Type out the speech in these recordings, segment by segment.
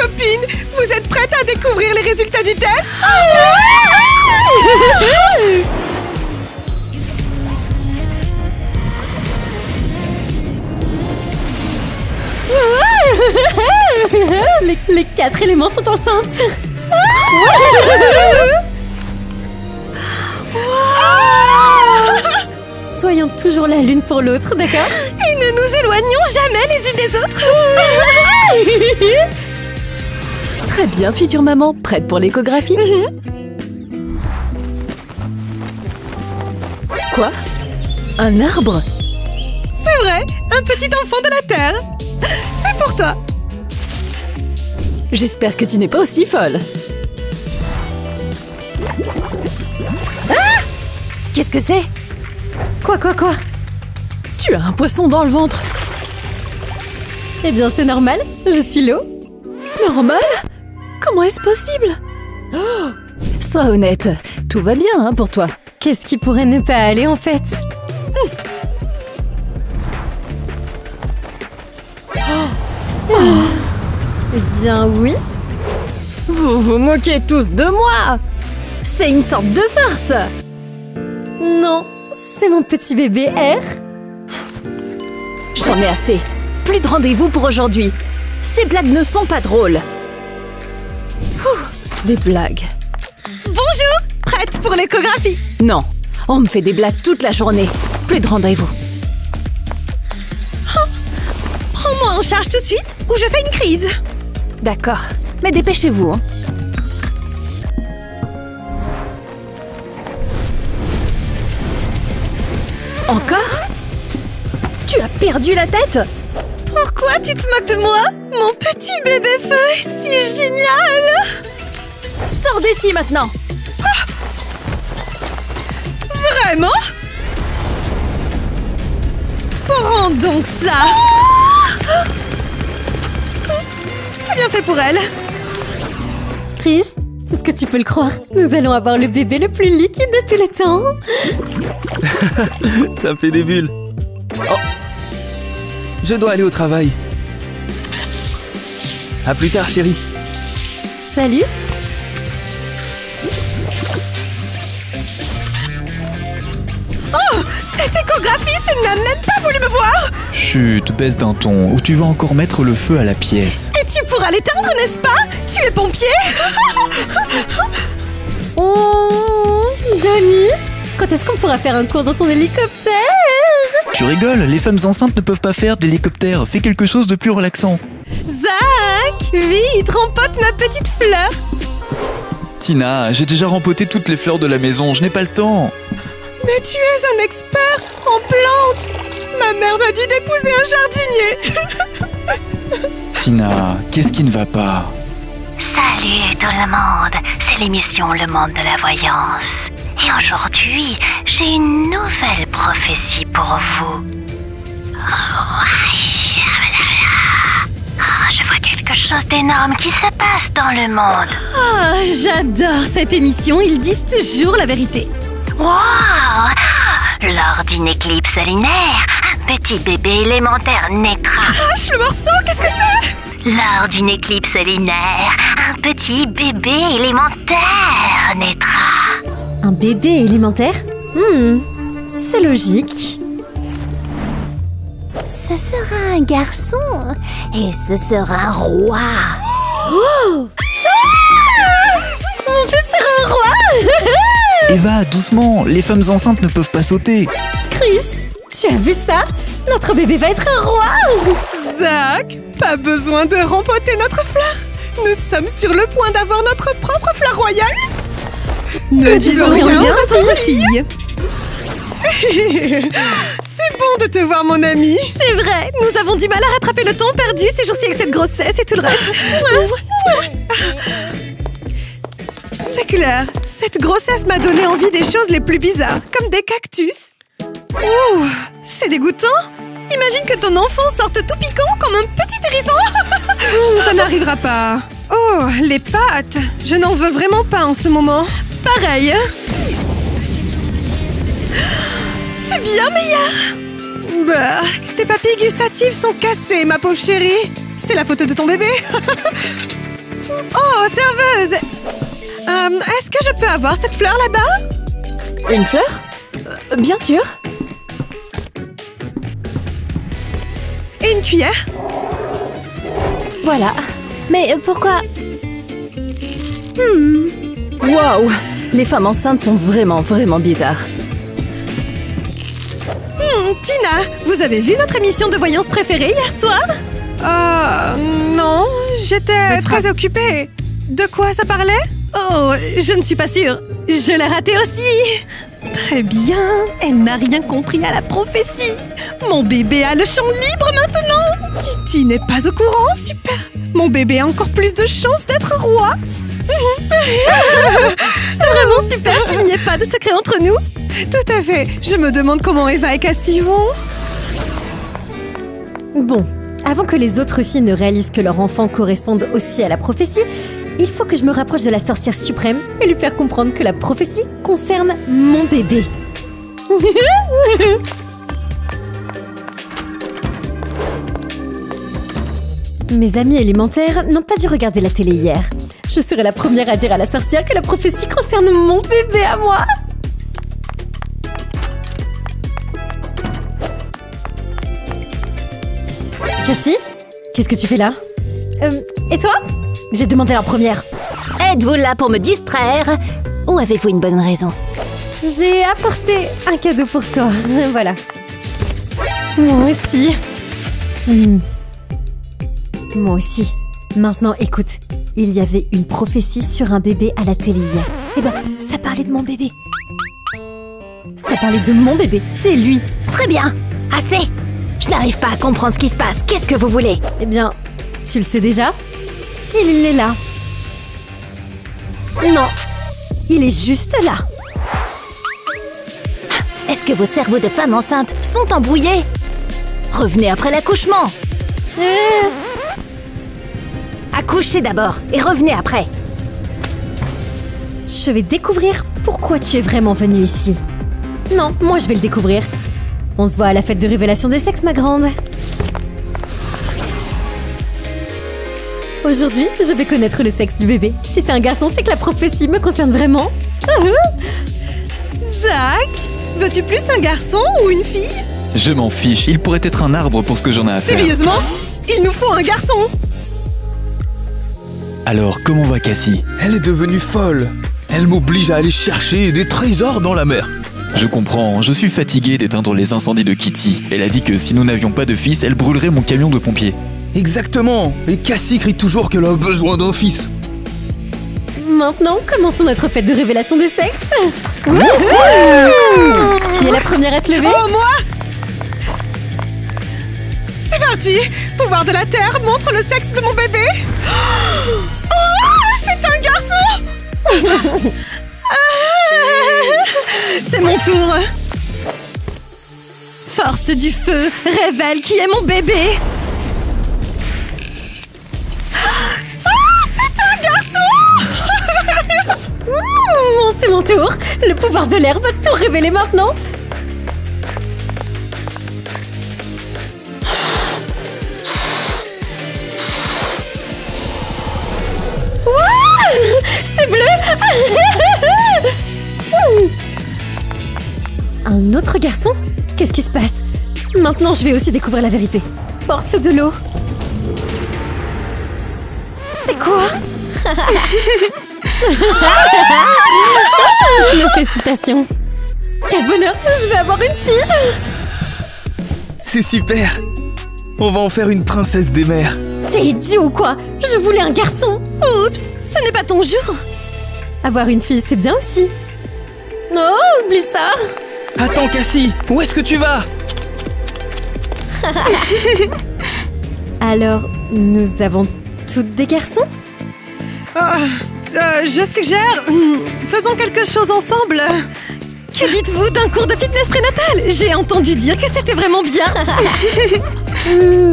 copines, vous êtes prêtes à découvrir les résultats du test? Les 4 éléments sont enceintes. Soyons toujours la l'une pour l'autre, d'accord? Et ne nous éloignons jamais les unes des autres. Très bien, future maman. Prête pour l'échographie? Quoi? Un arbre? C'est vrai, un petit enfant de la Terre. C'est pour toi. J'espère que tu n'es pas aussi folle. Ah! Qu'est-ce que c'est? Quoi? Tu as un poisson dans le ventre. Eh bien, c'est normal, je suis l'eau. Normal? Comment est-ce possible? Oh! Sois honnête, tout va bien hein, pour toi. Qu'est-ce qui pourrait ne pas aller en fait? Eh bien, oui. Vous vous moquez tous de moi! C'est une sorte de farce! Non, c'est mon petit bébé R. J'en ai assez. Plus de rendez-vous pour aujourd'hui. Ces blagues ne sont pas drôles. Des blagues. Bonjour, prête pour l'échographie? Non, on me fait des blagues toute la journée. Plus de rendez-vous. Prends-moi en charge tout de suite ou je fais une crise. D'accord, mais dépêchez-vous. Hein. Encore? Tu as perdu la tête? Pourquoi tu te moques de moi? Mon petit bébé feu est si génial! Sors d'ici maintenant! Vraiment? Prends donc ça! C'est bien fait pour elle! Chris, est-ce que tu peux le croire? Nous allons avoir le bébé le plus liquide de tous les temps! Ça me fait des bulles. Oh! Je dois aller au travail. À plus tard, chérie. Salut! Oh! Cette échographiste n'a même pas voulu me voir! Chut, baisse d'un ton, ou tu vas encore mettre le feu à la pièce. Et tu pourras l'éteindre, n'est-ce pas? Tu es pompier? Oh, Donnie, quand est-ce qu'on pourra faire un cours dans ton hélicoptère? Tu rigoles, les femmes enceintes ne peuvent pas faire d'hélicoptère. Fais quelque chose de plus relaxant. Zach! Vite, rempote ma petite fleur! Tina, j'ai déjà rempoté toutes les fleurs de la maison, je n'ai pas le temps. Mais tu es un expert en plantes! Ma mère m'a dit d'épouser un jardinier! Tina, qu'est-ce qui ne va pas? Salut tout le monde, c'est l'émission Le Monde de la Voyance. Et aujourd'hui, j'ai une nouvelle prophétie pour vous. Je vois quelque chose d'énorme qui se passe dans le monde. Oh, j'adore cette émission, ils disent toujours la vérité. Wow! Lors d'une éclipse lunaire, un petit bébé élémentaire naîtra. Crache le morceau, qu'est-ce que c'est? Lors d'une éclipse lunaire, un petit bébé élémentaire naîtra. Un bébé élémentaire? C'est logique. Ce sera un garçon et ce sera un roi. Oh! Mon fils sera un roi! Eva, doucement, les femmes enceintes ne peuvent pas sauter. Chris, tu as vu ça? Notre bébé va être un roi! Zach, pas besoin de rempoter notre fleur. Nous sommes sur le point d'avoir notre propre fleur royale. Ne disons rien sans notre fille. C'est bon de te voir, mon ami. C'est vrai, nous avons du mal à rattraper le temps perdu ces jours-ci avec cette grossesse et tout le reste. C'est clair, cette grossesse m'a donné envie des choses les plus bizarres, comme des cactus. Ouh, c'est dégoûtant. Imagine que ton enfant sorte tout piquant comme un petit hérisson. Ça n'arrivera pas. Oh, les pattes. Je n'en veux vraiment pas en ce moment. Pareil. C'est bien meilleur. Bah, tes papilles gustatives sont cassées, ma pauvre chérie. C'est la faute de ton bébé. Oh, serveuse! Est-ce que je peux avoir cette fleur là-bas? Une fleur? Bien sûr. Et une cuillère? Voilà. Mais pourquoi... Waouh! Les femmes enceintes sont vraiment bizarres. Tina, vous avez vu notre émission de voyance préférée hier soir? Non, j'étais très occupée. De quoi ça parlait? Oh, je ne suis pas sûre. Je l'ai raté aussi. Très bien, elle n'a rien compris à la prophétie. Mon bébé a le champ libre maintenant. Kitty n'est pas au courant, super. Mon bébé a encore plus de chances d'être roi. C'est vraiment super qu'il n'y ait pas de secret entre nous. Tout à fait. Je me demande comment Eva et Cassie vont. Bon, avant que les autres filles ne réalisent que leur enfant corresponde aussi à la prophétie, il faut que je me rapproche de la sorcière suprême et lui faire comprendre que la prophétie concerne mon bébé. Mes amis élémentaires n'ont pas dû regarder la télé hier. Je serai la première à dire à la sorcière que la prophétie concerne mon bébé à moi. Cassie, qu'est-ce que tu fais là? Et toi? J'ai demandé la première. Êtes-vous là pour me distraire? Ou avez-vous une bonne raison? J'ai apporté un cadeau pour toi, voilà. Moi aussi. Moi aussi. Maintenant, écoute, il y avait une prophétie sur un bébé à la télé hier. Eh ben, ça parlait de mon bébé. Ça parlait de mon bébé, c'est lui. Très bien, assez! Je n'arrive pas à comprendre ce qui se passe. Qu'est-ce que vous voulez? Eh bien, tu le sais déjà? Il est là. Non, il est juste là. Est-ce que vos cerveaux de femmes enceintes sont embrouillés? Revenez après l'accouchement. Accouchez d'abord et revenez après. Je vais découvrir pourquoi tu es vraiment venue ici. Non, moi je vais le découvrir. On se voit à la fête de révélation des sexes, ma grande. Aujourd'hui, je vais connaître le sexe du bébé. Si c'est un garçon, c'est que la prophétie me concerne vraiment. Zach, veux-tu plus un garçon ou une fille? Je m'en fiche, il pourrait être un arbre pour ce que j'en ai à faire. Sérieusement? Il nous faut un garçon! Alors, comment va Cassie? Elle est devenue folle. Elle m'oblige à aller chercher des trésors dans la mer. Je comprends, je suis fatigué d'éteindre les incendies de Kitty. Elle a dit que si nous n'avions pas de fils, elle brûlerait mon camion de pompiers. Exactement. Et Cassie crie toujours qu'elle a besoin d'un fils. Maintenant, commençons notre fête de révélation des sexes. Qui est la première à se lever? Oh, moi! C'est parti! Pouvoir de la Terre montre le sexe de mon bébé! Oh, c'est un garçon! C'est mon tour! Force du feu, révèle qui est mon bébé! Oh, c'est un garçon! C'est mon tour. Le pouvoir de l'air va tout révéler maintenant. C'est bleu. Un autre garçon? Qu'est-ce qui se passe? Maintenant, je vais aussi découvrir la vérité. Force de l'eau. C'est quoi? Nos félicitations. Quel bonheur, je vais avoir une fille. C'est super. On va en faire une princesse des mers. T'es idiot ou quoi? Je voulais un garçon. Oups, ce n'est pas ton jour. Avoir une fille, c'est bien aussi. Oh, oublie ça. Attends Cassie, où est-ce que tu vas? Alors, nous avons toutes des garçons? Je suggère... faisons quelque chose ensemble. Que dites-vous d'un cours de fitness prénatal? J'ai entendu dire que c'était vraiment bien.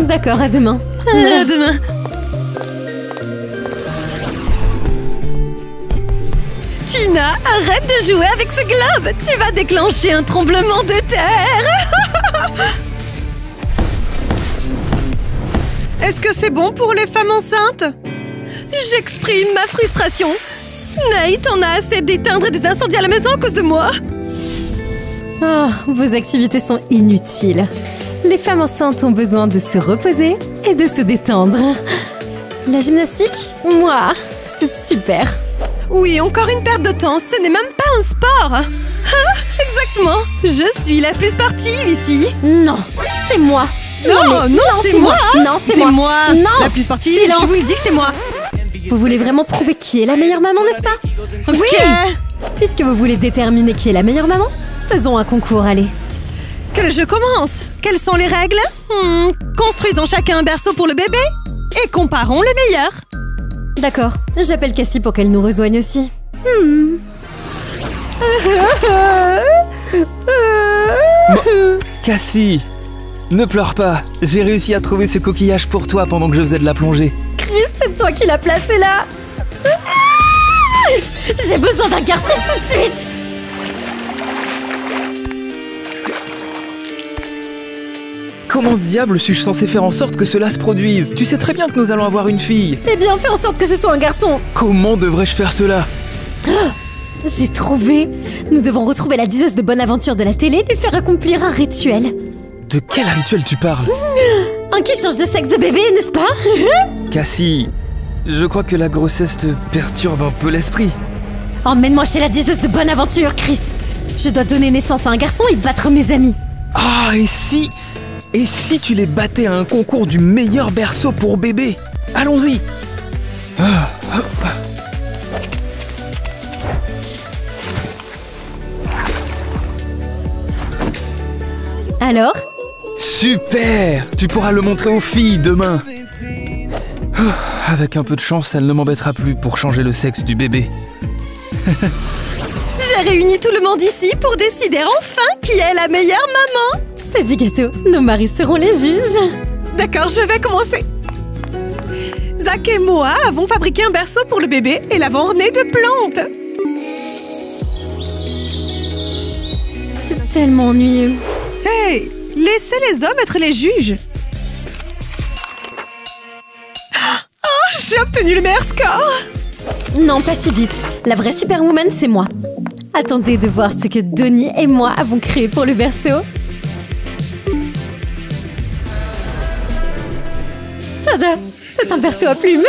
D'accord, à demain. À demain. Tina, arrête de jouer avec ce globe. Tu vas déclencher un tremblement de terre. Est-ce que c'est bon pour les femmes enceintes? J'exprime ma frustration. Nate, on a assez d'éteindre des incendies à la maison à cause de moi. Oh, vos activités sont inutiles. Les femmes enceintes ont besoin de se reposer et de se détendre. La gymnastique, moi, c'est super. Oui, encore une perte de temps, ce n'est même pas un sport. Ah, exactement, je suis la plus sportive ici. Non, c'est moi. Non, c'est moi. Non, c'est moi. Non. La plus sportive, Silence. je vous le dis que c'est moi. Vous voulez vraiment prouver qui est la meilleure maman, n'est-ce pas? Oui. Puisque vous voulez déterminer qui est la meilleure maman, faisons un concours, allez. Que le jeu commence. Quelles sont les règles? Construisons chacun un berceau pour le bébé et comparons le meilleur. D'accord, j'appelle Cassie pour qu'elle nous rejoigne aussi. Cassie, ne pleure pas. J'ai réussi à trouver ce coquillage pour toi pendant que je faisais de la plongée. Chris, c'est toi qui l'as placé là. J'ai besoin d'un garçon tout de suite. Comment diable suis-je censé faire en sorte que cela se produise? Tu sais très bien que nous allons avoir une fille. Eh bien, fais en sorte que ce soit un garçon. Comment devrais-je faire cela? J'ai trouvé. Nous devons retrouver la diseuse de bonne aventure de la télé et lui faire accomplir un rituel. De quel rituel tu parles? Un qui change de sexe de bébé, n'est-ce pas? Cassie, je crois que la grossesse te perturbe un peu l'esprit. Emmène-moi chez la diseuse de bonne aventure, Chris. Je dois donner naissance à un garçon et battre mes amis. Ah, et si tu les battais à un concours du meilleur berceau pour bébé? Allons-y. Alors? Super! Tu pourras le montrer aux filles demain. Avec un peu de chance, elle ne m'embêtera plus pour changer le sexe du bébé. J'ai réuni tout le monde ici pour décider enfin qui est la meilleure maman. C'est du gâteau. Nos maris seront les juges. D'accord, je vais commencer. Zach et moi avons fabriqué un berceau pour le bébé et l'avons orné de plantes. C'est tellement ennuyeux. Hey, laissez les hommes être les juges. Oh, j'ai obtenu le meilleur score. Non, pas si vite. La vraie superwoman, c'est moi. Attendez de voir ce que Donnie et moi avons créé pour le berceau. Tada! C'est un berceau à plumes.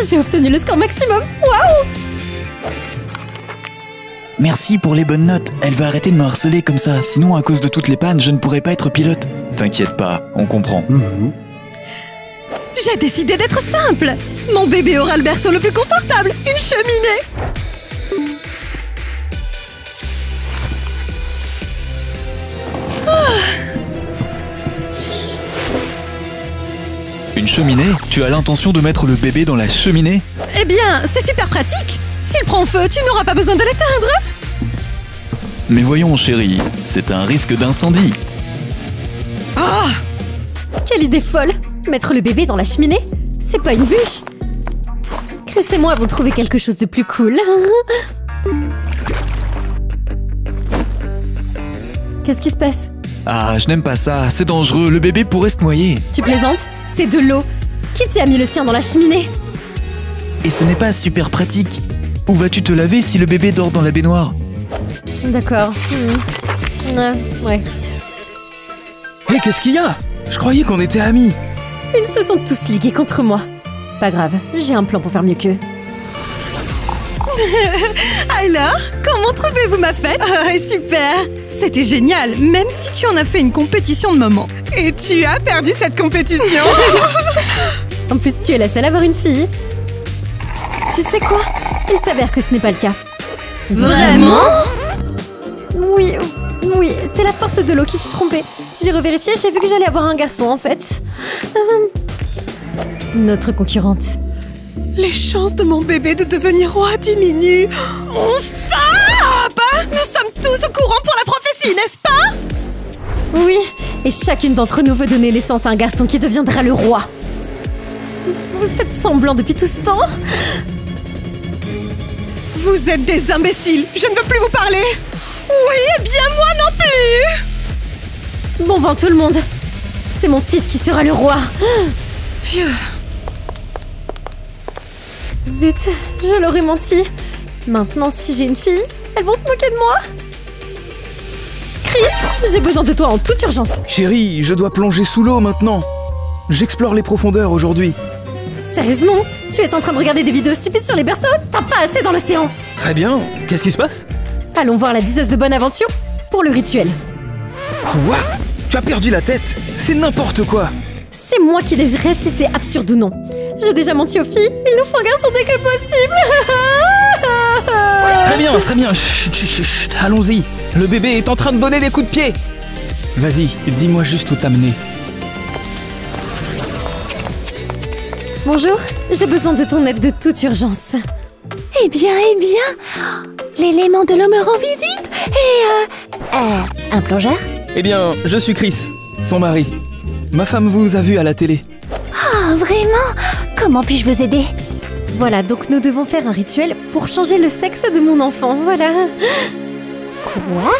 J'ai obtenu le score maximum. Waouh! Merci pour les bonnes notes. Elle va arrêter de me harceler comme ça. Sinon, à cause de toutes les pannes, je ne pourrais pas être pilote. T'inquiète pas, on comprend. J'ai décidé d'être simple. Mon bébé aura le berceau le plus confortable, une cheminée. Une cheminée? Tu as l'intention de mettre le bébé dans la cheminée? Eh bien, c'est super pratique. S'il prend feu, tu n'auras pas besoin de l'éteindre. Mais voyons, chérie, c'est un risque d'incendie. Ah! Quelle idée folle! Mettre le bébé dans la cheminée? C'est pas une bûche! Chris et moi avons trouvé quelque chose de plus cool. Qu'est-ce qui se passe? Ah, je n'aime pas ça, c'est dangereux, le bébé pourrait se noyer. Tu plaisantes? C'est de l'eau! Qui t'y a mis le sien dans la cheminée? Et ce n'est pas super pratique. Où vas-tu te laver si le bébé dort dans la baignoire? D'accord. Ouais. Hé, qu'est-ce qu'il y a? Je croyais qu'on était amis. Ils se sont tous ligués contre moi. Pas grave, j'ai un plan pour faire mieux qu'eux. Alors, comment trouvez-vous ma fête? Super! C'était génial, même si tu en as fait une compétition de maman. Et tu as perdu cette compétition. En plus, tu es la seule à avoir une fille. Tu sais quoi? Il s'avère que ce n'est pas le cas. Vraiment? Oui, c'est la force de l'eau qui s'est trompée. J'ai revérifié, j'ai vu que j'allais avoir un garçon en fait. Notre concurrente. Les chances de mon bébé de devenir roi diminuent. On stop! Nous sommes tous au courant pour la prophétie, n'est-ce pas? Oui, et chacune d'entre nous veut donner naissance à un garçon qui deviendra le roi. Vous faites semblant depuis tout ce temps? Vous êtes des imbéciles, je ne veux plus vous parler. Oui, eh bien moi non plus. Bon vent tout le monde. C'est mon fils qui sera le roi. Phew. Zut, je leur ai menti. Maintenant, si j'ai une fille, elles vont se moquer de moi. Chris, j'ai besoin de toi en toute urgence. Chérie, je dois plonger sous l'eau maintenant. J'explore les profondeurs aujourd'hui. Sérieusement, tu es en train de regarder des vidéos stupides sur les berceaux? T'as pas assez dans l'océan. Très bien, qu'est-ce qui se passe? Allons voir la diseuse de bonne aventure pour le rituel. Quoi? Tu as perdu la tête? C'est n'importe quoi. C'est moi qui désirais si c'est absurde ou non. J'ai déjà menti aux filles, il nous faut un garçon dès que possible. Très bien, chut, chut, chut, allons-y. Le bébé est en train de donner des coups de pied. Vas-y, dis-moi juste où t'amener. Bonjour, j'ai besoin de ton aide de toute urgence. Eh bien, l'élément de l'homme me rend visite. Et un plongeur? Eh bien, je suis Chris, son mari. Ma femme vous a vu à la télé. Oh, vraiment? Comment puis-je vous aider? Voilà, donc nous devons faire un rituel pour changer le sexe de mon enfant, voilà. Quoi?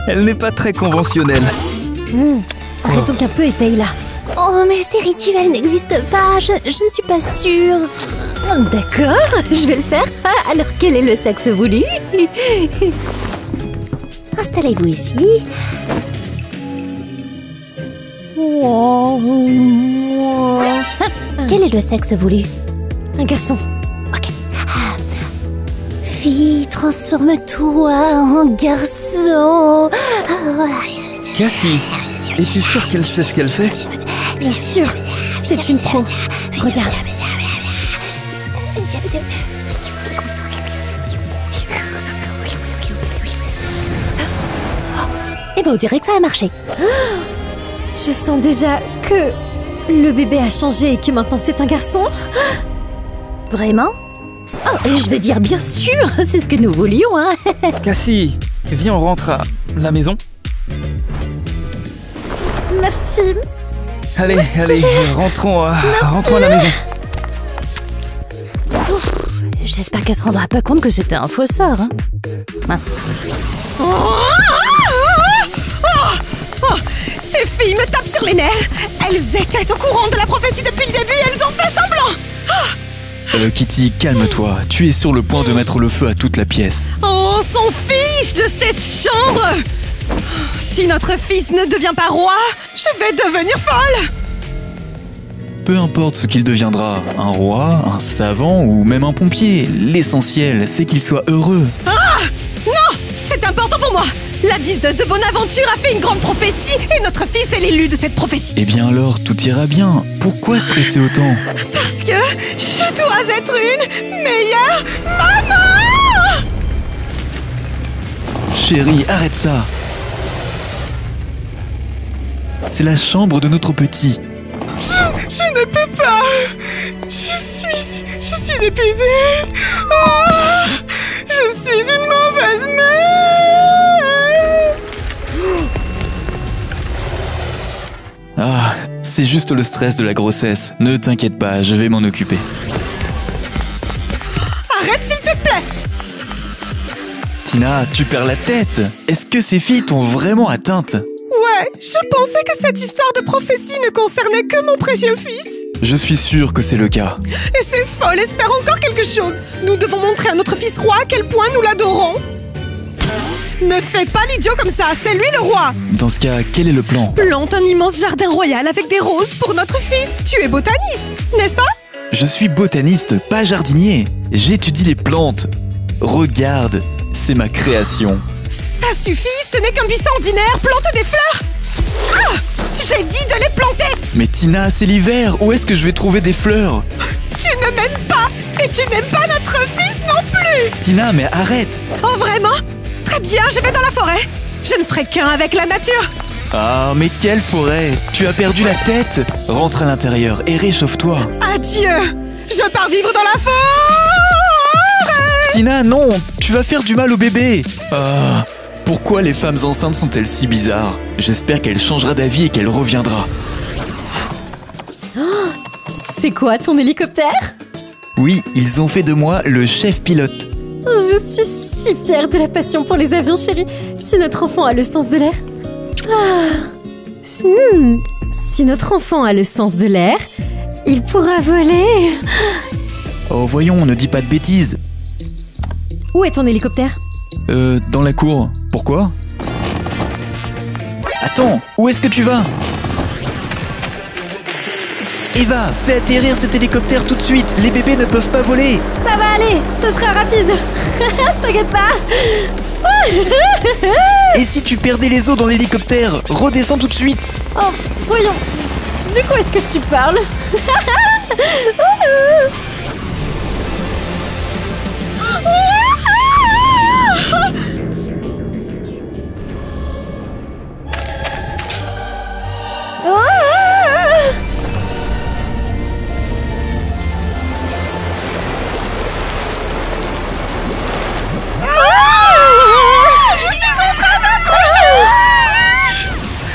Elle n'est pas très conventionnelle. Arrête donc un peu et paye là. Oh, mais ces rituels n'existent pas, je ne suis pas sûre. D'accord, je vais le faire. Alors, quel est le sexe voulu? Installez-vous ici. Quel est le sexe voulu? Un garçon. Ok. Fille, transforme-toi en garçon. Cassie, es-tu sûre qu'elle sait ce qu'elle fait? Bien sûr, c'est une pro. Regarde. Eh ben, on dirait que ça a marché. Je sens déjà que le bébé a changé et que maintenant c'est un garçon. Vraiment? Oh, je veux dire, bien sûr, c'est ce que nous voulions, hein. Cassie, viens, on rentre à la maison. Merci. Allez, rentrons à la maison. J'espère qu'elle se rendra pas compte que c'était un faux sort, hein. Ces filles me tapent sur les nerfs. Elles étaient au courant de la prophétie depuis le début et elles ont fait semblant. Kitty, calme-toi. Tu es sur le point de mettre le feu à toute la pièce. Oh, on s'en fiche de cette chambre. Si notre fils ne devient pas roi, je vais devenir folle. Peu importe ce qu'il deviendra, un roi, un savant ou même un pompier, l'essentiel, c'est qu'il soit heureux. Ah! Non! C'est important pour moi. La diseuse de Bonaventure a fait une grande prophétie et notre fils est l'élu de cette prophétie. Eh bien alors, tout ira bien. Pourquoi stresser autant? Parce que je dois être une meilleure maman! Chérie, arrête ça. C'est la chambre de notre petit. Je ne peux pas. Je suis épuisée. Oh, je suis une mauvaise mère. Ah, c'est juste le stress de la grossesse. Ne t'inquiète pas, je vais m'en occuper. Arrête s'il te plaît. Tina, tu perds la tête. Est-ce que ces filles t'ont vraiment atteinte? Ouais, je pensais que cette histoire de prophétie ne concernait que mon précieux fils. Je suis sûr que c'est le cas. Et ces folles espèrent encore quelque chose. Nous devons montrer à notre fils roi à quel point nous l'adorons. Ne fais pas l'idiot comme ça, c'est lui le roi. Dans ce cas, quel est le plan? Plante un immense jardin royal avec des roses pour notre fils. Tu es botaniste, n'est-ce pas? Je suis botaniste, pas jardinier. J'étudie les plantes. Regarde, c'est ma création. Ça suffit, ce n'est qu'un buisson ordinaire, plante des fleurs. Ah! J'ai dit de les planter. Mais Tina, c'est l'hiver, où est-ce que je vais trouver des fleurs? Tu ne m'aimes pas, et tu n'aimes pas notre fils non plus. Tina, mais arrête. Oh vraiment? Très bien, je vais dans la forêt. Je ne ferai qu'un avec la nature. Ah, mais quelle forêt! Tu as perdu la tête! Rentre à l'intérieur et réchauffe-toi. Adieu. Je pars vivre dans la forêt. Tina, non! Tu vas faire du mal au bébé! Ah, pourquoi les femmes enceintes sont-elles si bizarres? J'espère qu'elle changera d'avis et qu'elle reviendra. C'est quoi ton hélicoptère? Oui, ils ont fait de moi le chef pilote. Je suis si fière de la passion pour les avions, chérie. Si notre enfant a le sens de l'air. Ah, Si notre enfant a le sens de l'air, il pourra voler. Oh voyons, ne dis pas de bêtises. Où est ton hélicoptère? Dans la cour. Pourquoi? Attends, où est-ce que tu vas? Eva, fais atterrir cet hélicoptère tout de suite. Les bébés ne peuvent pas voler. Ça va aller, ce sera rapide. T'inquiète pas. Et si tu perdais les os dans l'hélicoptère? Redescends tout de suite. Oh, voyons. De quoi est-ce que tu parles?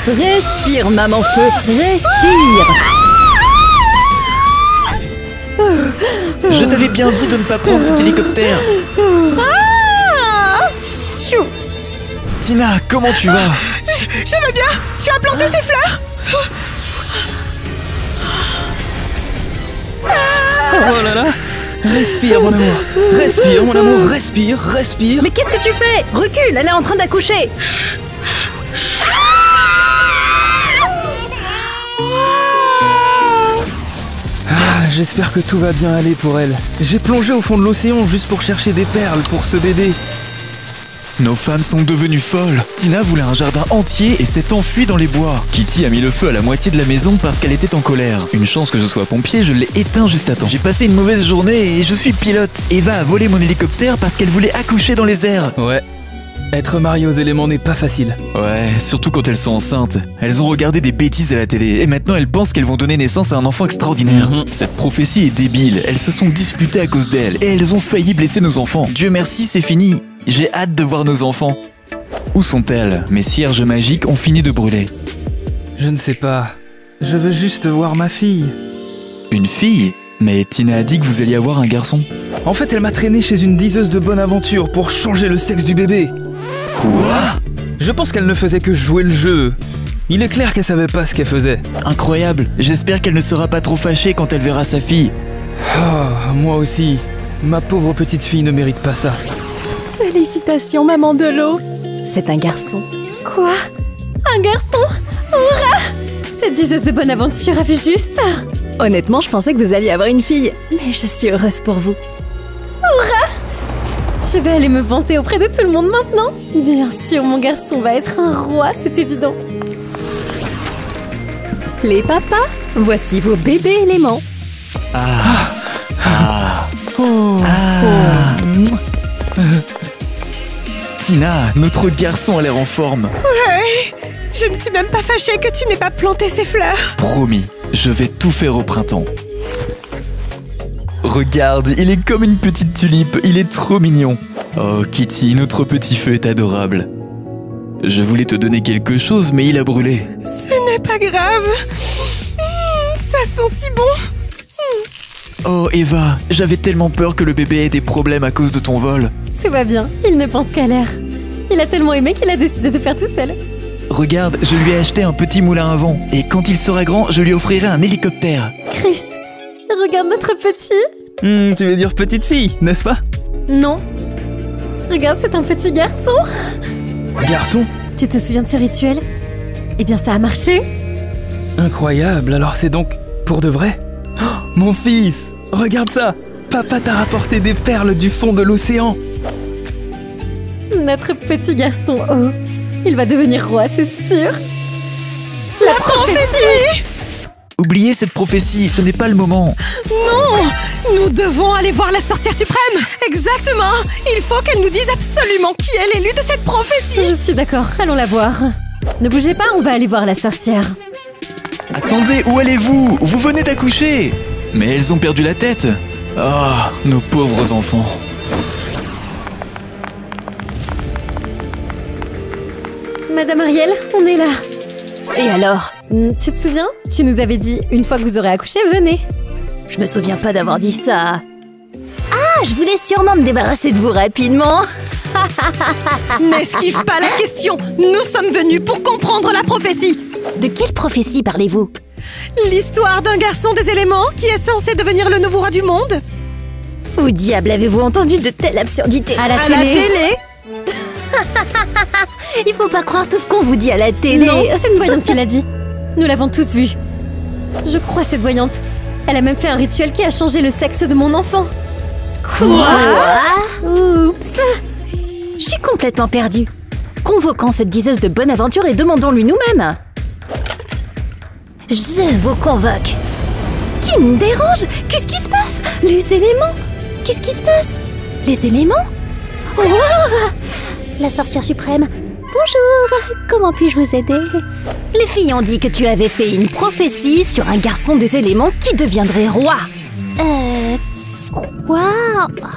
Respire, maman feu, respire. Je t'avais bien dit de ne pas prendre cet hélicoptère. Tina, comment tu vas? Je vais bien. Tu as planté ces fleurs? Oh là là. Respire mon amour. Respire mon amour. Respire, respire. Mais qu'est-ce que tu fais? Recule, elle est en train d'accoucher. J'espère que tout va bien aller pour elle. J'ai plongé au fond de l'océan juste pour chercher des perles pour ce bébé. Nos femmes sont devenues folles. Tina voulait un jardin entier et s'est enfuie dans les bois. Kitty a mis le feu à la moitié de la maison parce qu'elle était en colère. Une chance que je sois pompier, je l'ai éteint juste à temps. J'ai passé une mauvaise journée et je suis pilote. Eva a volé mon hélicoptère parce qu'elle voulait accoucher dans les airs. Ouais. Être marié aux éléments n'est pas facile. Ouais, surtout quand elles sont enceintes. Elles ont regardé des bêtises à la télé et maintenant elles pensent qu'elles vont donner naissance à un enfant extraordinaire. Cette prophétie est débile. Elles se sont disputées à cause d'elle et elles ont failli blesser nos enfants. Dieu merci, c'est fini. J'ai hâte de voir nos enfants. Où sont-elles? Mes cierges magiques ont fini de brûler. Je ne sais pas. Je veux juste voir ma fille. Une fille? Mais Tina a dit que vous alliez avoir un garçon. En fait, elle m'a traîné chez une diseuse de bonne aventure pour changer le sexe du bébé. Quoi? Je pense qu'elle ne faisait que jouer le jeu. Il est clair qu'elle savait pas ce qu'elle faisait. Incroyable. J'espère qu'elle ne sera pas trop fâchée quand elle verra sa fille. Ah, moi aussi. Ma pauvre petite fille ne mérite pas ça. Félicitations, maman de l'eau. C'est un garçon. Quoi? Un garçon? Hurrah! Cette diseuse de bonne aventure a vu juste. Honnêtement, je pensais que vous alliez avoir une fille. Mais je suis heureuse pour vous. Hurrah! Je vais aller me vanter auprès de tout le monde maintenant. Bien sûr, mon garçon va être un roi, c'est évident. Les papas, voici vos bébés éléments. Tina, notre garçon a l'air en forme. Ouais. Je ne suis même pas fâchée que tu n'aies pas planté ces fleurs. Promis, je vais tout faire au printemps. Regarde, il est comme une petite tulipe, il est trop mignon. Oh Kitty, notre petit feu est adorable. Je voulais te donner quelque chose, mais il a brûlé. Ce n'est pas grave. Ça sent si bon. Oh Eva, j'avais tellement peur que le bébé ait des problèmes à cause de ton vol. Tout va bien, il ne pense qu'à l'air. Il a tellement aimé qu'il a décidé de faire tout seul. Regarde, je lui ai acheté un petit moulin à vent. Et quand il sera grand, je lui offrirai un hélicoptère. Chris, regarde notre petit. Tu veux dire petite fille, n'est-ce pas? Non. Regarde, c'est un petit garçon. Garçon? Tu te souviens de ce rituel? Eh bien, ça a marché. Incroyable, alors c'est donc pour de vrai? Oh, mon fils, regarde ça! Papa t'a rapporté des perles du fond de l'océan. Notre petit garçon, oh, il va devenir roi, c'est sûr. La prophétie! Oubliez cette prophétie, ce n'est pas le moment. Non! Nous devons aller voir la sorcière suprême. Exactement. Il faut qu'elle nous dise absolument qui est l'élu de cette prophétie. Je suis d'accord, allons la voir. Ne bougez pas, on va aller voir la sorcière. Attendez, où allez-vous? Vous venez d'accoucher. Mais elles ont perdu la tête. Ah, nos pauvres enfants. Madame Ariel, on est là. Et alors? Tu te souviens? Tu nous avais dit, une fois que vous aurez accouché, venez. Je me souviens pas d'avoir dit ça. Ah, je voulais sûrement me débarrasser de vous rapidement. N'esquive pas la question. Nous sommes venus pour comprendre la prophétie. De quelle prophétie parlez-vous? L'histoire d'un garçon des éléments qui est censé devenir le nouveau roi du monde. Où diable avez-vous entendu de telles absurdités? À la télé. Il faut pas croire tout ce qu'on vous dit à la télé. Non, c'est une voyante qui l'a dit. Nous l'avons tous vue. Je crois cette voyante. Elle a même fait un rituel qui a changé le sexe de mon enfant. Quoi? Oups. Je suis complètement perdue. Convoquons cette diseuse de bonne aventure et demandons-lui nous-mêmes. Je vous convoque. Qui me dérange? Qu'est-ce qui se passe? Les éléments? Qu'est-ce qui se passe? Les éléments? Oh, la sorcière suprême. Bonjour, comment puis-je vous aider? Les filles ont dit que tu avais fait une prophétie sur un garçon des éléments qui deviendrait roi. Quoi?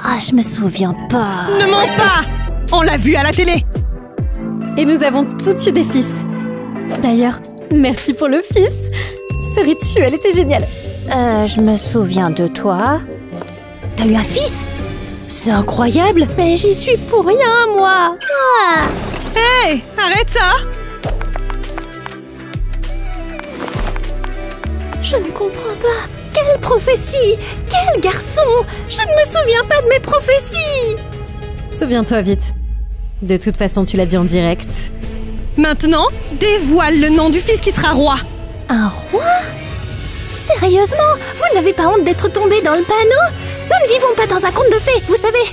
Ah, je me souviens pas. Ne mens pas! On l'a vu à la télé. Et nous avons toutes eu des fils. D'ailleurs, merci pour le fils. Ce rituel était génial. Je me souviens de toi. T'as eu un fils? C'est incroyable. Mais j'y suis pour rien, moi. Ah. Hey, arrête ça! Je ne comprends pas. Quelle prophétie? Quel garçon? Je ne me souviens pas de mes prophéties. Souviens-toi vite. De toute façon, tu l'as dit en direct. Maintenant, dévoile le nom du fils qui sera roi. Un roi? Sérieusement? Vous n'avez pas honte d'être tombé dans le panneau? Nous ne vivons pas dans un conte de fées, vous savez.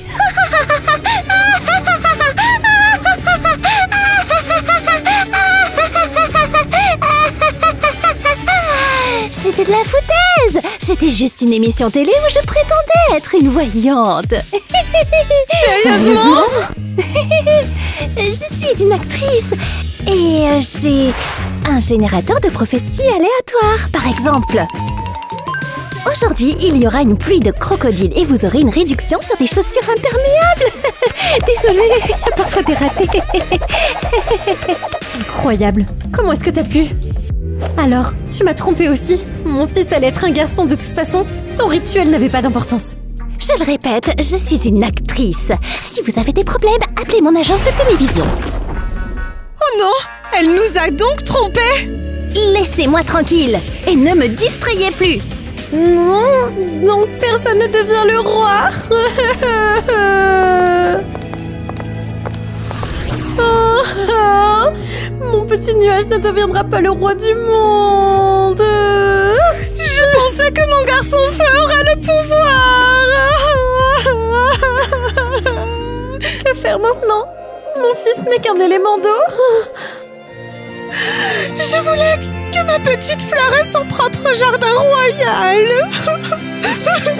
C'était de la foutaise. C'était juste une émission télé où je prétendais être une voyante. Sérieusement? Je suis une actrice et j'ai un générateur de prophéties aléatoires. Par exemple, aujourd'hui, il y aura une pluie de crocodiles et vous aurez une réduction sur des chaussures imperméables. Désolée, il y a parfois des ratés. Incroyable. Comment est-ce que t'as pu? Alors, tu m'as trompée aussi. Mon fils allait être un garçon de toute façon. Ton rituel n'avait pas d'importance. Je le répète, je suis une actrice. Si vous avez des problèmes, appelez mon agence de télévision. Oh non, elle nous a donc trompés. Laissez-moi tranquille et ne me distrayez plus. Non, donc personne ne devient le roi. Mon petit nuage ne deviendra pas le roi du monde. Je pensais que mon garçon feu aura le pouvoir. Que faire maintenant? Mon fils n'est qu'un élément d'eau. Je voulais que ma petite fleur ait son propre jardin royal.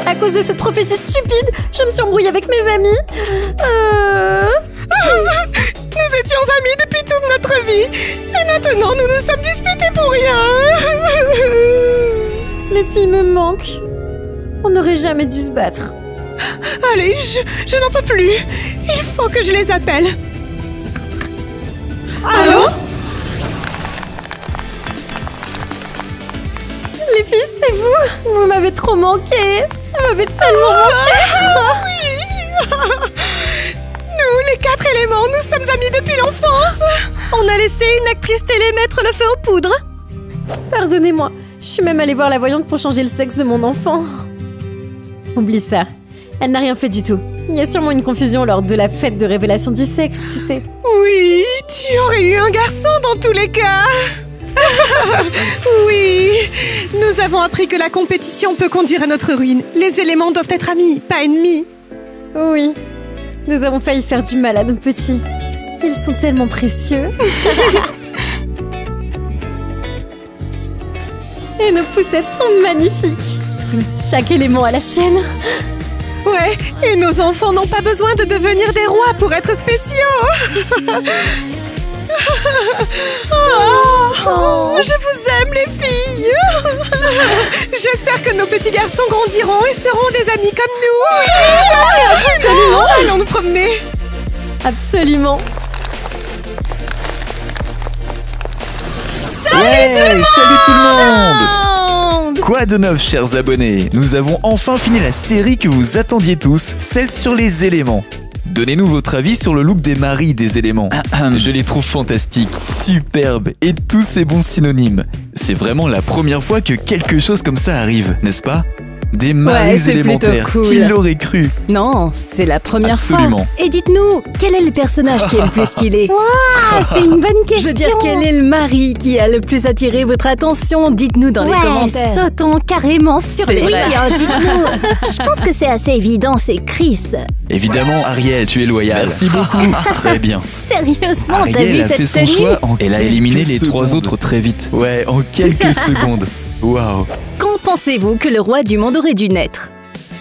À cause de cette prophétie stupide, je me suis embrouillée avec mes amis. Nous étions amis depuis toute notre vie. Et maintenant, nous nous sommes disputés pour rien. Les filles me manquent. On n'aurait jamais dû se battre. Allez, je n'en peux plus. Il faut que je les appelle. Allô? Les filles, c'est vous? Vous m'avez trop manqué. Vous m'avez tellement manqué. Oui. Nous, les 4 éléments, nous sommes amis depuis l'enfance. On a laissé une actrice télé mettre le feu aux poudres. Pardonnez-moi. Je suis même allée voir la voyante pour changer le sexe de mon enfant. Oublie ça. Elle n'a rien fait du tout. Il y a sûrement une confusion lors de la fête de révélation du sexe, tu sais. Oui, tu aurais eu un garçon dans tous les cas. Oui, nous avons appris que la compétition peut conduire à notre ruine. Les éléments doivent être amis, pas ennemis. Oui, nous avons failli faire du mal à nos petits. Ils sont tellement précieux. Et nos poussettes sont magnifiques. Chaque élément a la sienne. Ouais, et nos enfants n'ont pas besoin de devenir des rois pour être spéciaux. Je vous aime, les filles. J'espère que nos petits garçons grandiront et seront des amis comme nous. Absolument. Allons nous promener. Absolument. Salut tout le monde! Quoi de neuf, chers abonnés? Nous avons enfin fini la série que vous attendiez tous, celle sur les éléments. Donnez-nous votre avis sur le look des maris des éléments. Je les trouve fantastiques, superbes et tous ces bons synonymes. C'est vraiment la première fois que quelque chose comme ça arrive, n'est-ce pas? Des maris c'est élémentaires, plutôt cool. qui l'aurait cru? Non, c'est la première Absolument. fois. Et dites-nous, quel est le personnage qui est le plus stylé? Ah, c'est une bonne question. Je veux dire, quel est le mari qui a le plus attiré votre attention? Dites-nous dans les commentaires. Sautons carrément sur les... C'est Oui, vrai. dites-nous. Je pense que c'est assez évident, c'est Chris. Évidemment, Ariel, tu es loyal. Merci beaucoup. Très bien. Sérieusement, t'as vu Ariel a fait cette son tenue? choix. Elle a éliminé les quelques 3 secondes. autres très vite. Ouais, en quelques secondes. Waouh. Quand pensez-vous que le roi du monde aurait dû naître?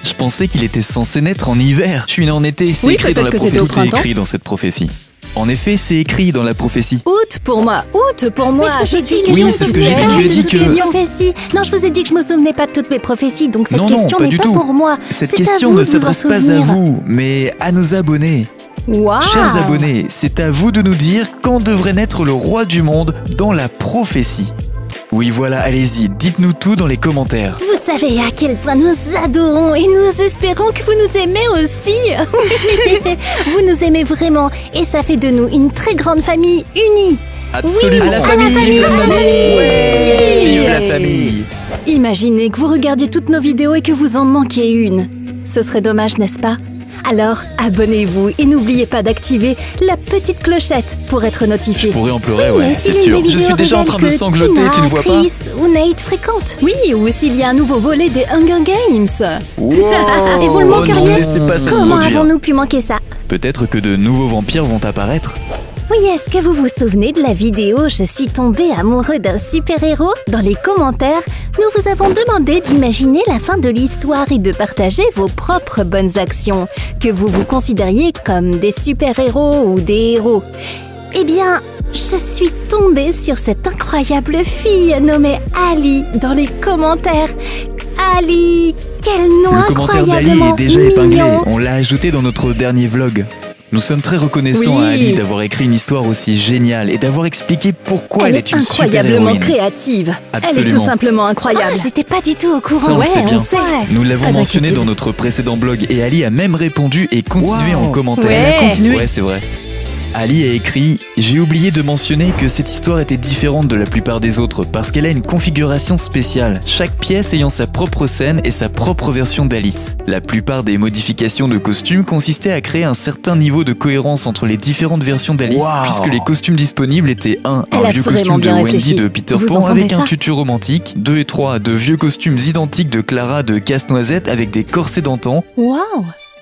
Je pensais qu'il était censé naître en hiver. Je suis né en été. C'est Oui, écrit dans la peut-être que c'était au prophétie. C'est printemps. écrit dans cette prophétie. En effet, c'est écrit dans la prophétie. Août pour moi, août pour moi. Mais je vous ai dit que Oui, je me c'est ce que souvenais j'ai dit, pas je lui ai de dit toutes que- les prophéties. Non, je vous ai dit que je me souvenais pas de toutes mes prophéties, donc cette Non, question pas n'est du pas tout. pour moi. Cette C'est à question vous ne de vous en s'adresse pas à souvenir. vous, mais à nos abonnés. Waouh. Chers abonnés, c'est à vous de nous dire quand devrait naître le roi du monde dans la prophétie. Oui, voilà, allez-y, dites-nous tout dans les commentaires. Vous savez à quel point nous adorons et nous espérons que vous nous aimez aussi. Vous nous aimez vraiment et ça fait de nous une très grande famille unie. Absolument. Oui, À la à famille, la famille. vive la famille. Ouais. Vive la famille. Imaginez que vous regardiez toutes nos vidéos et que vous en manquiez une. Ce serait dommage, n'est-ce pas? Alors, abonnez-vous et n'oubliez pas d'activer la petite clochette pour être notifié. Je pourrais en pleurer, Mais ouais, si c'est l'une sûr. des Je suis vidéos déjà en train de révèle que sangloter, Tina, tu ne vois pas? Chris ou Nate fréquentent. Oui, ou s'il y a un nouveau volet des Hunger Games. Et vous le Oh manqueriez? non, laissez pas ça se Comment produire. avons-nous pu manquer ça? Peut-être que de nouveaux vampires vont apparaître. Oui, est-ce que vous vous souvenez de la vidéo « Je suis tombé amoureux d'un super-héros » ? Dans les commentaires, nous vous avons demandé d'imaginer la fin de l'histoire et de partager vos propres bonnes actions, que vous vous considériez comme des super-héros ou des héros. Eh bien, je suis tombée sur cette incroyable fille nommée Ali dans les commentaires. Ali, quel nom Le commentaire d'Ali incroyablement est déjà épinglé. mignon. On l'a ajouté dans notre dernier vlog. Nous sommes très reconnaissants Oui. à Ali d'avoir écrit une histoire aussi géniale et d'avoir expliqué pourquoi elle est une incroyablement super-héroïne. créative. Elle est Absolument. tout simplement incroyable. Ah, j'étais pas du tout au courant. Ça, on le sait bien. on sait. Nous l'avons Pas mentionné d'inquiétude. dans notre précédent blog et Ali a même répondu et continué Wow. en commentaire. Ouais. Elle a continué. Ouais, c'est vrai. Ali a écrit « J'ai oublié de mentionner que cette histoire était différente de la plupart des autres parce qu'elle a une configuration spéciale, chaque pièce ayant sa propre scène et sa propre version d'Alice. La plupart des modifications de costumes consistaient à créer un certain niveau de cohérence entre les différentes versions d'Alice, Wow. puisque les costumes disponibles étaient 1. Elle Un a vieux vraiment costume de bien Wendy réfléchi. de Peter Vous Pan entendez avec un ça tutu romantique, 2 et 3. De vieux costumes identiques de Clara de Casse-Noisette avec des corsets d'antan, Waouh.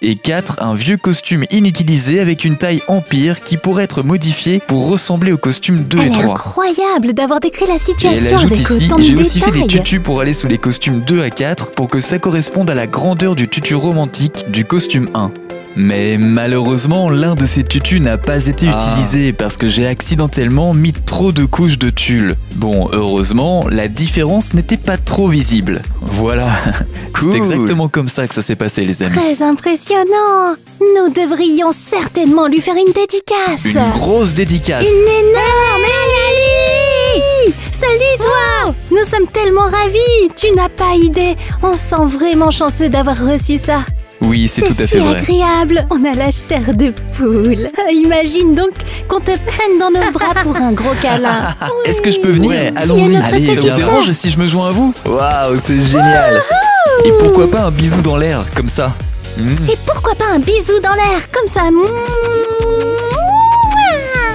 et 4. Un vieux costume inutilisé avec une taille empire qui pourrait être modifié pour ressembler au costume 2 et Elle est 3. incroyable d'avoir décrit la Et elle situation ajoute avec ici, autant de j'ai aussi fait des détails. tutus pour aller sous les costumes 2 à 4 pour que ça corresponde à la grandeur du tutu romantique du costume 1. Mais malheureusement, l'un de ces tutus n'a pas été utilisé parce que j'ai accidentellement mis trop de couches de tulle. Bon, heureusement, la différence n'était pas trop visible. Voilà, Cool. c'est exactement comme ça que ça s'est passé les amis. Très impressionnant. Nous devrions certainement lui faire une dédicace. Une grosse dédicace. Une énorme Ali. Salut toi. Nous sommes tellement ravis. Tu n'as pas idée. On se sent vraiment chanceux d'avoir reçu ça. Oui, c'est tout à fait si vrai. agréable. On a la chair de poule. Imagine donc qu'on te prenne dans nos bras pour un gros câlin. Est-ce que je peux venir? Ouais, Allons-y. notre Allez, ça petite vous dérange si je me joins à vous? Waouh, c'est génial. Et pourquoi pas un bisou dans l'air, comme ça? Et pourquoi pas un bisou dans l'air, comme ça.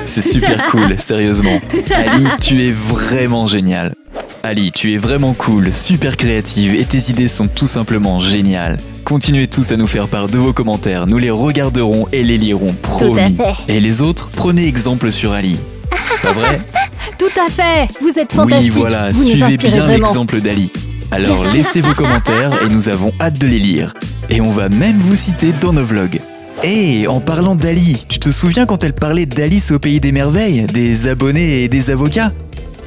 C'est super cool, sérieusement. Ali, tu es vraiment génial. Ali, tu es vraiment cool, super créative et tes idées sont tout simplement géniales. Continuez tous à nous faire part de vos commentaires, nous les regarderons et les lirons, promis. Tout à fait. Et les autres, prenez exemple sur Ali. Pas vrai? Tout à fait. Vous êtes fantastique. Oui, voilà, Vous nous suivez inspirez bien vraiment. l'exemple d'Ali. Alors laissez vos commentaires et nous avons hâte de les lire. Et on va même vous citer dans nos vlogs. Et en parlant d'Ali, tu te souviens quand elle parlait d'Alice au pays des merveilles, des abonnés et des avocats?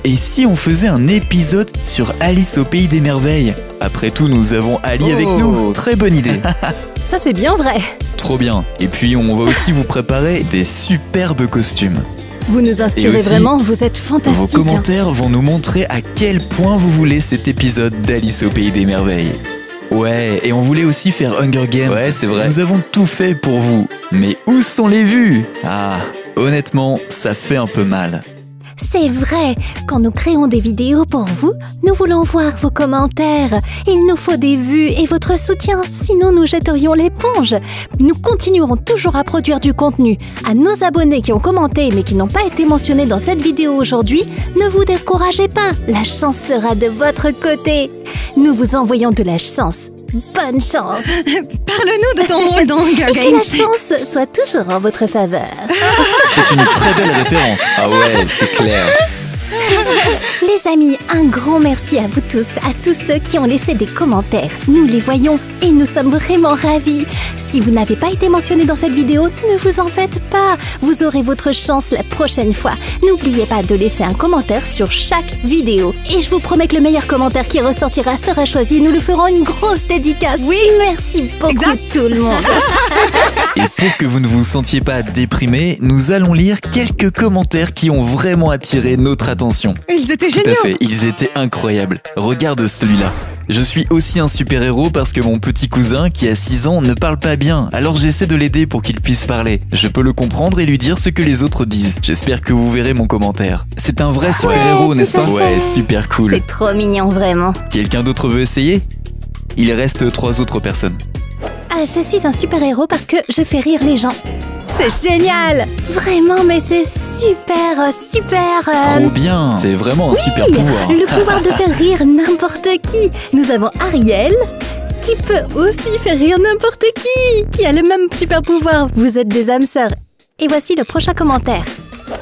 Et si on faisait un épisode sur Alice au pays des merveilles? Après tout, nous avons Ali avec nous. Très bonne idée. Ça, c'est bien vrai. Trop bien. Et puis on va aussi vous préparer des superbes costumes. Vous nous inspirez Et aussi, vraiment. Vous êtes Vos fantastique. commentaires vont nous montrer à quel point vous voulez cet épisode d'Alice au pays des merveilles. Ouais, et on voulait aussi faire Hunger Games. Ouais, c'est vrai. Nous avons tout fait pour vous. Mais où sont les vues? Ah, honnêtement, ça fait un peu mal. C'est vrai, quand nous créons des vidéos pour vous, nous voulons voir vos commentaires. Il nous faut des vues et votre soutien, sinon nous jetterions l'éponge. Nous continuerons toujours à produire du contenu. À nos abonnés qui ont commenté mais qui n'ont pas été mentionnés dans cette vidéo aujourd'hui, ne vous découragez pas, la chance sera de votre côté. Nous vous envoyons de la chance. Bonne chance. Parle-nous de ton rôle dans Hunger Et que la Games. chance soit toujours en votre faveur. C'est une très belle référence. Ah ouais, c'est clair. Les amis, un grand merci à vous tous, à tous ceux qui ont laissé des commentaires. Nous les voyons et nous sommes vraiment ravis. Si vous n'avez pas été mentionné dans cette vidéo, ne vous en faites pas. Vous aurez votre chance la prochaine fois. N'oubliez pas de laisser un commentaire sur chaque vidéo. Et je vous promets que le meilleur commentaire qui ressortira sera choisi. Nous lui ferons une grosse dédicace. Oui. Merci beaucoup Exact. tout le monde. Et pour que vous ne vous sentiez pas déprimé, nous allons lire quelques commentaires qui ont vraiment attiré notre attention. Ils étaient Tout à géniaux. fait, ils étaient incroyables. Regarde celui-là. Je suis aussi un super-héros parce que mon petit cousin, qui a 6 ans, ne parle pas bien, alors j'essaie de l'aider pour qu'il puisse parler. Je peux le comprendre et lui dire ce que les autres disent. J'espère que vous verrez mon commentaire. C'est un vrai super-héros, Ouais, n'est-ce tout à pas? fait. Ouais, super cool. C'est trop mignon, vraiment. Quelqu'un d'autre veut essayer? Il reste 3 autres personnes. Ah, je suis un super-héros parce que je fais rire les gens. C'est génial! Vraiment, mais c'est super. Trop bien. C'est vraiment un super pouvoir. Le pouvoir de faire rire n'importe qui. Nous avons Ariel, qui peut aussi faire rire n'importe qui a le même super pouvoir. Vous êtes des âmes sœurs. Et voici le prochain commentaire.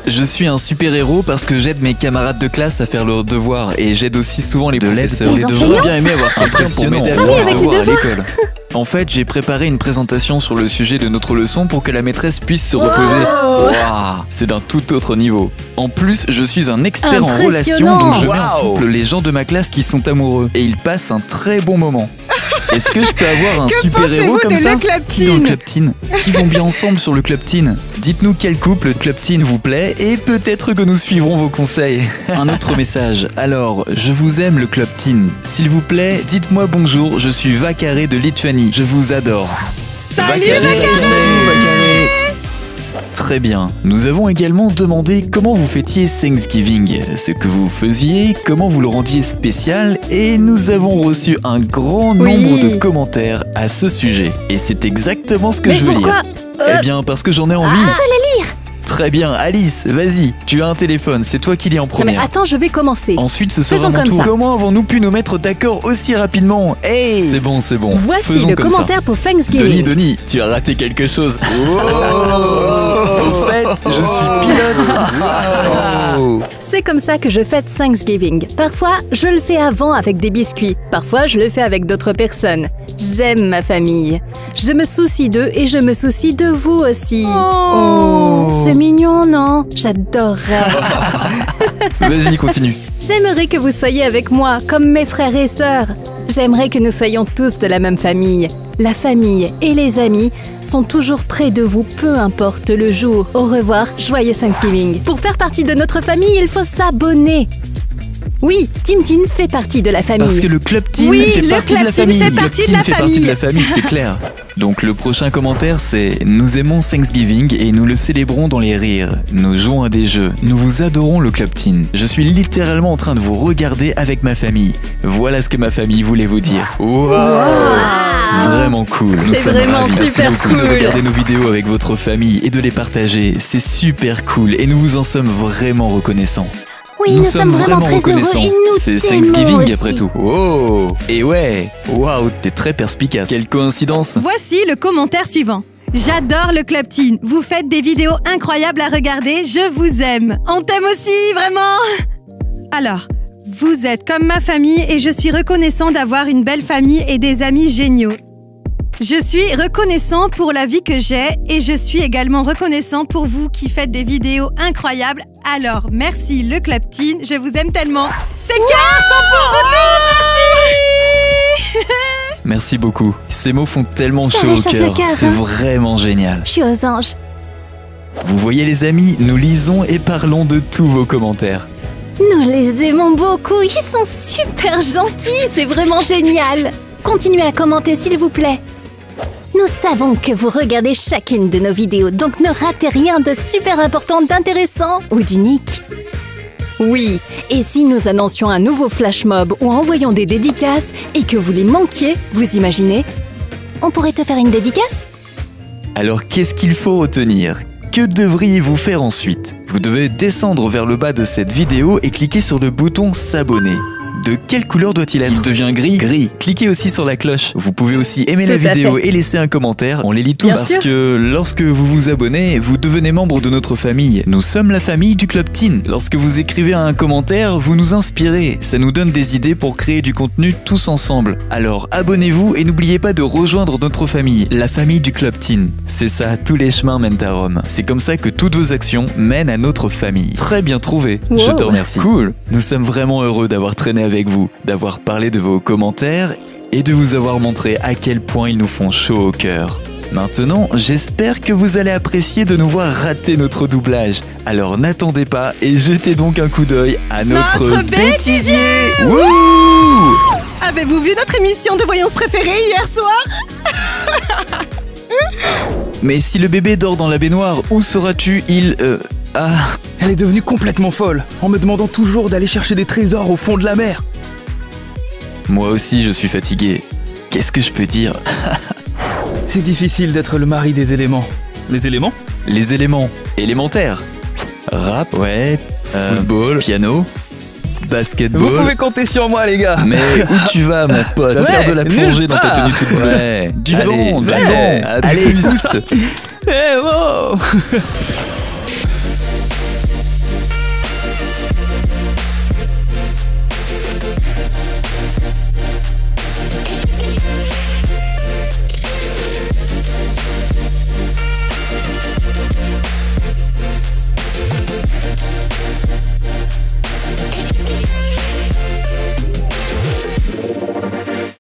Je suis un super-héros parce que j'aide mes camarades de classe à faire leurs devoirs et j'aide aussi souvent les professeurs. Les devrais enseignants bien aimer avoir quelqu'un pour m'aider à Ah oui, faire avec mes les devoirs à l'école. En fait, j'ai préparé une présentation sur le sujet de notre leçon pour que la maîtresse puisse se reposer. Waouh, c'est d'un tout autre niveau. En plus, je suis un expert en Impressionnant. relations, donc je mets en Waouh. couple les gens de ma classe qui sont amoureux et ils passent un très bon moment. Est-ce que je peux avoir un Que super-héros pensez-vous comme de ça? le Club Qui dans le Teen? Club Teen? Qui vont bien ensemble sur le Club Teen? Dites-nous quel couple Club Teen vous plaît et peut-être que nous suivrons vos conseils. Un autre message. Alors, je vous aime le Club Teen. S'il vous plaît, dites-moi bonjour, je suis Vacaré de Lituanie. Je vous adore. Salut, Vacaré. Très bien. Nous avons également demandé comment vous fêtiez Thanksgiving, ce que vous faisiez, comment vous le rendiez spécial, et nous avons reçu un grand nombre de commentaires à ce sujet. Et c'est exactement ce que Mais je veux pourquoi lire. Eh bien, parce que j'en ai envie. Je veux le lire. Très bien, Alice, vas-y, tu as un téléphone, c'est toi qui lis en Non mais première. attends, je vais commencer. Ensuite, ce sera Faisons mon comme tour. ça. Comment avons-nous pu nous mettre d'accord aussi rapidement? Hey, c'est bon. Voici Faisons le comme ça. commentaire pour Thanksgiving. Denis, tu as raté quelque chose. Au fait, je suis pilote. Wow. C'est comme ça que je fête Thanksgiving. Parfois, je le fais avant avec des biscuits. Parfois, je le fais avec d'autres personnes. J'aime ma famille. Je me soucie d'eux et je me soucie de vous aussi. C'est mignon, non? J'adorerais. Vas-y, continue. J'aimerais que vous soyez avec moi, comme mes frères et sœurs. J'aimerais que nous soyons tous de la même famille. La famille et les amis sont toujours près de vous, peu importe le jour. Au revoir, joyeux Thanksgiving. Pour faire partie de notre famille, il faut s'abonner. Oui, Tim Tin fait partie de la famille. Parce que le Club Teen Oui, fait le partie de Club la Teen famille. fait Le partie Club de la Teen fait partie de famille. la famille, c'est clair. Donc le prochain commentaire c'est « Nous aimons Thanksgiving et nous le célébrons dans les rires. Nous jouons à des jeux. Nous vous adorons le Club Teen. Je suis littéralement en train de vous regarder avec ma famille. Voilà ce que ma famille voulait vous dire. Wow. Vraiment cool. Nous C'est sommes vraiment ravis. Merci super beaucoup de cool. regarder nos vidéos avec votre famille et de les partager. C'est super cool et nous vous en sommes vraiment reconnaissants. Oui, nous sommes vraiment très heureux reconnaissants. et nous C'est t'aimons Thanksgiving aussi. après tout. Oh. Et ouais. Waouh, t'es très perspicace. Quelle coïncidence. Voici le commentaire suivant. J'adore le Club Teen. Vous faites des vidéos incroyables à regarder. Je vous aime. On t'aime aussi, vraiment. Alors, vous êtes comme ma famille et je suis reconnaissant d'avoir une belle famille et des amis géniaux. Je suis reconnaissant pour la vie que j'ai et je suis également reconnaissant pour vous qui faites des vidéos incroyables. Alors, merci le Club Teen, je vous aime tellement. Ces cœurs sont pour vous tous, merci. Merci beaucoup. Ces mots font tellement Ça chaud au réchauffe le cœur. cœur, C'est hein. vraiment génial. Je suis aux anges. Vous voyez les amis, nous lisons et parlons de tous vos commentaires. Nous les aimons beaucoup. Ils sont super gentils. C'est vraiment génial. continuez à commenter s'il vous plaît. Nous savons que vous regardez chacune de nos vidéos, donc ne ratez rien de super important, d'intéressant ou d'unique. Oui, et si nous annoncions un nouveau flash mob ou envoyons des dédicaces et que vous les manquiez, vous imaginez? On pourrait te faire une dédicace? Alors qu'est-ce qu'il faut retenir? Que devriez-vous faire ensuite? Vous devez descendre vers le bas de cette vidéo et cliquer sur le bouton s'abonner. De quelle couleur doit-il être? Il devient gris. Gris. Cliquez aussi sur la cloche. Vous pouvez aussi aimer la vidéo et laisser un commentaire. On les lit tous parce que lorsque vous vous abonnez, vous devenez membre de notre famille. Nous sommes la famille du Club Teen. Lorsque vous écrivez un commentaire, vous nous inspirez. Ça nous donne des idées pour créer du contenu tous ensemble. Alors abonnez-vous et n'oubliez pas de rejoindre notre famille, la famille du Club Teen. C'est ça, tous les chemins mènent à Rome. C'est comme ça que toutes vos actions mènent à notre famille. Très bien trouvé. Wow. Je te remercie. Cool. Nous sommes vraiment heureux d'avoir traîné avec vous, d'avoir parlé de vos commentaires et de vous avoir montré à quel point ils nous font chaud au cœur. Maintenant, j'espère que vous allez apprécier de nous voir rater notre doublage. Alors n'attendez pas et jetez donc un coup d'œil à notre bêtisier. Wouh! Avez-vous vu notre émission de voyance préférée hier soir? Mais si le bébé dort dans la baignoire, où seras-tu? Elle est devenue complètement folle, en me demandant toujours d'aller chercher des trésors au fond de la mer. Moi aussi, je suis fatigué. Qu'est-ce que je peux dire? C'est difficile d'être le mari des éléments. Les éléments? Les éléments élémentaires. Rap, ouais, football, piano, basketball. Vous pouvez compter sur moi, les gars. Mais où tu vas, mon pote? Va faire de la plongée dans ta tenue toute bleue. Ouais. Du vent, du vent. Allez, boost. Eh, wow.